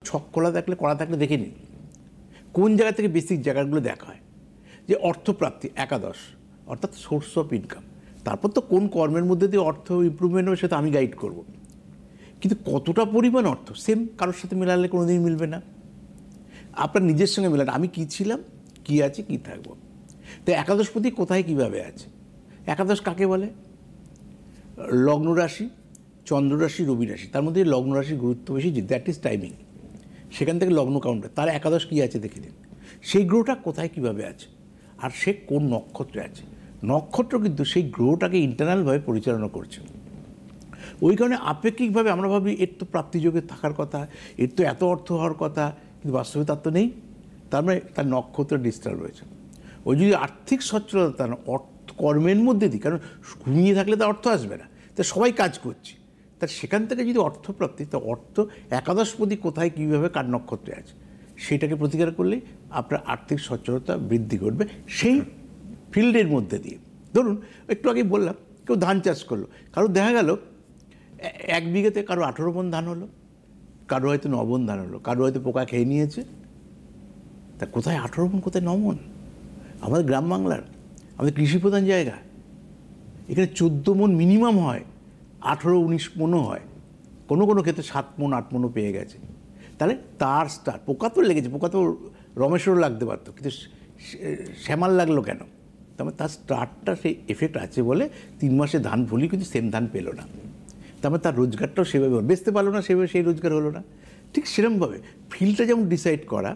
ছক করা থাকলে দেখে নিন কোন জায়গা থেকে বেসিক জায়গাগুলো দেখা হয়। যে অর্থপ্রাপ্তি একাদশ, অর্থাৎ সোর্স অফ ইনকাম। তারপর তো কোন কর্মের মধ্যে দিয়ে অর্থ ইম্প্রুভমেন্ট হবে সেটা আমি গাইড করব, কিন্তু কতটা পরিমাণ অর্থ সেম কারোর সাথে মেলালে কোনো দিন মিলবে না। আপনার নিজের সঙ্গে মেলান, আমি কী ছিলাম, কী আছে, কী থাকবো। তো একাদশপতি কোথায় কীভাবে আছে? একাদশ কাকে বলে? লগ্ন রাশি, চন্দ্র রাশি, রবি রাশি, তার মধ্যে লগ্ন রাশির গুরুত্ব বেশি, যে দ্যাট ইজ টাইমিং। সেখান থেকে লগ্ন কাউন্টার, তার একাদশ কী আছে দেখে দিন, সেই গ্রহটা কোথায় কীভাবে আছে, আর সে কোন নক্ষত্রে আছে। নক্ষত্র কিন্তু সেই গ্রহটাকে ইন্টারনালভাবে পরিচালনা করছে। ওই কারণে আপেক্ষিকভাবে আমরা ভাবি এর তো প্রাপ্তিযোগে থাকার কথা, এর তো এত অর্থ হওয়ার কথা, কিন্তু বাস্তবে তার তো নেই। তার মানে তার নক্ষত্র ডিস্টার্ব রয়েছে। ওই যদি আর্থিক সচ্ছলতা তার অর্থ কর্মের মধ্যে দিই, কারণ ঘুমিয়ে থাকলে তো অর্থ আসবে না, তা সবাই কাজ করছে, তার সেখান থেকে যদি অর্থপ্রাপ্তি, তো অর্থ একাদশপতি কোথায় কীভাবে কার নক্ষত্রে আছে সেটাকে প্রতিকার করলেই আপনার আর্থিক সচ্ছলতা বৃদ্ধি করবে সেই ফিল্ডের মধ্যে দিয়ে। ধরুন একটু আগে বললাম, কেউ ধান চাষ করলো, কারো দেখা গেল 1 বিঘেতে কারো 18 মণ ধান হলো, কারো হয়তো 9 মণ ধান হলো, কারো হয়তো পোকা খেয়ে নিয়েছে। তা কোথায় 18 মণ, কোথায় 9 মণ? আমাদের গ্রাম বাংলার, আমাদের কৃষিপ্রধান জায়গা, এখানে 14 মণ মিনিমাম হয়, 18-19 মণও হয়, কোনো কোনো ক্ষেত্রে 7 মণ 8 মণও পেয়ে গেছে। তাহলে তার স্টার, পোকা তো লেগেছে, পোকা তো রমেশেরও লাগতে পারতো, কিন্তু শ্যামাল লাগলো কেন? তারপরে তার স্টারটা সেই এফেক্ট আছে বলে 3 মাসে ধান ফলি কিন্তু সেম ধান পেলো না। তারপরে তার রোজগারটাও সেভাবে বেচতে পারলো না, সেভাবে সেই রোজগার হলো না। ঠিক সেরকমভাবে ফিল্ডটা যেমন ডিসাইড করা,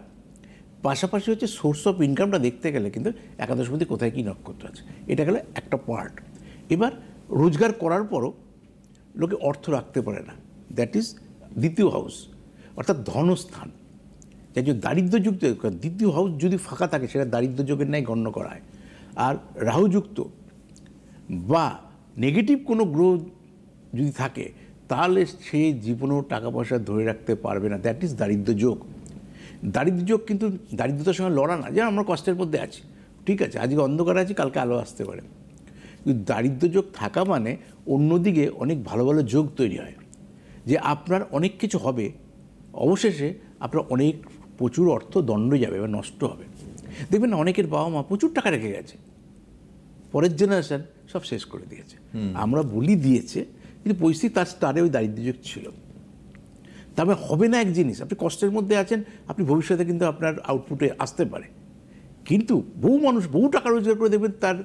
পাশাপাশি হচ্ছে সোর্স অফ ইনকামটা দেখতে গেলে কিন্তু একাদশপতি কোথায় কী নক্ষত্র আছে, এটা গেলে একটা পার্ট। এবার রোজগার করার পরও লোকে অর্থ রাখতে পারে না, দ্যাট ইজ দ্বিতীয় হাউস, অর্থাৎ ধনস্থান। যাই জন্য দারিদ্র্যযুক্ত দ্বিতীয় হাউস যদি ফাঁকা থাকে সেটা দারিদ্র্যযোগের ন্যায় গণ্য করা হয়। আর রাহুযুক্ত বা নেগেটিভ কোনো গ্রহ যদি থাকে তাহলে সে জীবনেও টাকা পয়সা ধরে রাখতে পারবে না, দ্যাট ইজ দারিদ্র্যযোগ। দারিদ্র্যযোগ কিন্তু দারিদ্রতার সঙ্গে লড়া না, যেমন আমরা কষ্টের মধ্যে আছি, ঠিক আছে, আজকে অন্ধকার আছি, কালকে আলো আসতে পারে, কিন্তু দারিদ্র্যযোগ থাকা মানে অন্যদিকে অনেক ভালো ভালো যোগ তৈরি হয়, যে আপনার অনেক কিছু হবে, অবশেষে আপনার অনেক প্রচুর অর্থ দণ্ড যাবে বা নষ্ট হবে। দেখবেন না অনেকের বাবা মা প্রচুর টাকা রেখে গেছে, পরের জেনারেশন সব শেষ করে দিয়েছে। আমরা বলি দিয়েছে, কিন্তু পরিস্থিতি তার স্টারে ওই দারিদ্র্যযোগ ছিল। তবে হবে না এক জিনিস, আপনি কষ্টের মধ্যে আছেন, আপনি ভবিষ্যতে কিন্তু আপনার আউটপুটে আসতে পারে, কিন্তু বহু মানুষ বহু টাকা রোজগার করে দেখবেন তার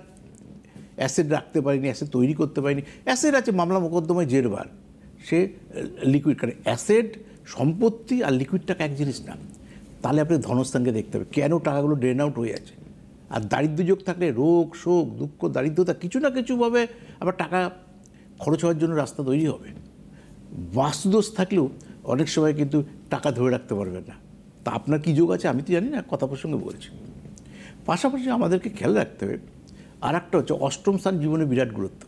অ্যাসেট রাখতে পারেনি, অ্যাসেট তৈরি করতে পারেনি, অ্যাসেট আছে মামলা মোকদ্দমায় জেরবার, সে লিকুইড, কারণ অ্যাসেট সম্পত্তি আর লিকুইড টাকা এক জিনিস না। তাহলে আপনি ধনস্থানকে দেখতে হবে কেন টাকাগুলো ড্রেন আউট হয়ে আছে। আর দারিদ্র্যযোগ থাকলে রোগ শোক দুঃখ দারিদ্রতা কিছু না কিছুভাবে আবার টাকা খরচ হওয়ার জন্য রাস্তা তৈরি হবে। বাস্তুদোষ থাকলেও অনেক সময় কিন্তু টাকা ধরে রাখতে পারবেন না। তা আপনার কী যোগ আছে আমি তো জানি না, কথা প্রসঙ্গে বলছি। পাশাপাশি আমাদেরকে খেয়াল রাখতে হবে আর একটা হচ্ছে অষ্টম স্থান জীবনে বিরাট গুরুত্ব।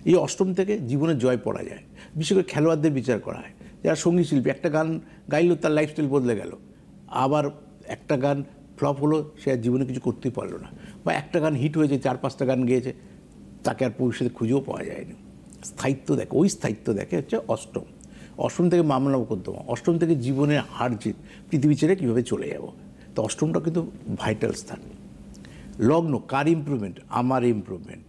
এই অষ্টম থেকে জীবনে জয় পড়া যায়, বিশেষ করে খেলোয়াড়দের বিচার করা হয়। যারা সঙ্গীত শিল্পী, একটা গান গাইলো তার লাইফস্টাইল বদলে গেল, আবার একটা গান ফ্লপ হলো সে আর জীবনে কিছু করতেই পারলো না, বা একটা গান হিট হয়েছে 4-5টা গান গেয়েছে তাকে আর ভবিষ্যতে খুঁজেও পাওয়া যায়নি। স্থায়িত্ব দেখে, ওই স্থায়িত্ব দেখে হচ্ছে অষ্টম। অষ্টম থেকে মামলা মোকদ্দমা, অষ্টম থেকে জীবনের হার জিত, পৃথিবী ছেড়ে কীভাবে চলে যাব। তো অষ্টমটা কিন্তু ভাইটাল স্থান। লগ্ন কার ইমপ্রুভমেন্ট? আমার ইমপ্রুভমেন্ট।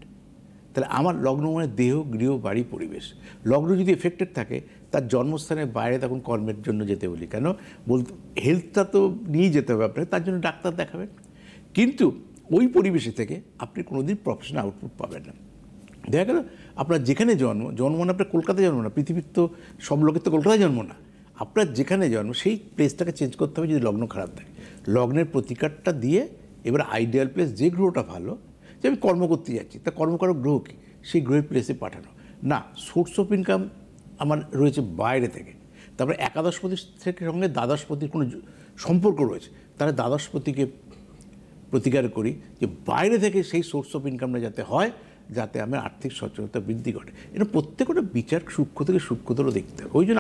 তাহলে আমার লগ্ন মানে দেহ গৃহ বাড়ি পরিবেশ। লগ্ন যদি এফেক্টেড থাকে তার জন্মস্থানের বাইরে তখন কর্মের জন্য যেতে বলি, কেন বলতে হেলথটা তো নিয়ে যেতে হবে আপনাকে, তার জন্য ডাক্তার দেখাবেন, কিন্তু ওই পরিবেশে থেকে আপনি কোনোদিন প্রফেশনাল আউটপুট পাবেন না। দেখা গেল আপনার যেখানে জন্ম না আপনার কলকাতায় জন্ম না, পৃথিবীর তো সব লোকের তো কলকাতায় জন্ম না, আপনার যেখানে জন্ম সেই প্লেসটাকে চেঞ্জ করতে হবে যদি লগ্ন খারাপ থাকে। লগ্নের প্রতিকারটা দিয়ে এবার আইডিয়াল প্লেস যে গ্রহটা ভালো, যে আমি কর্ম করতে যাচ্ছি তা কর্মকারক গ্রহ কী, সেই গ্রহের প্লেসে পাঠানো না। সোর্স অফ ইনকাম আমার রয়েছে বাইরে থেকে, তারপরে একাদশপতির থেকে সঙ্গে দ্বাদশপতির কোনো সম্পর্ক রয়েছে, তাহলে দ্বাদশপতিকে প্রতিকার করি যে বাইরে থেকে সেই সোর্স অফ ইনকামটা যাতে হয়, যাতে আমার আর্থিক সচ্ছলতা বৃদ্ধি ঘটে। এটা প্রত্যেকটা বিচার সূক্ষ্ম থেকে সূক্ষ্মতর দেখতে হবে। ওই জন্য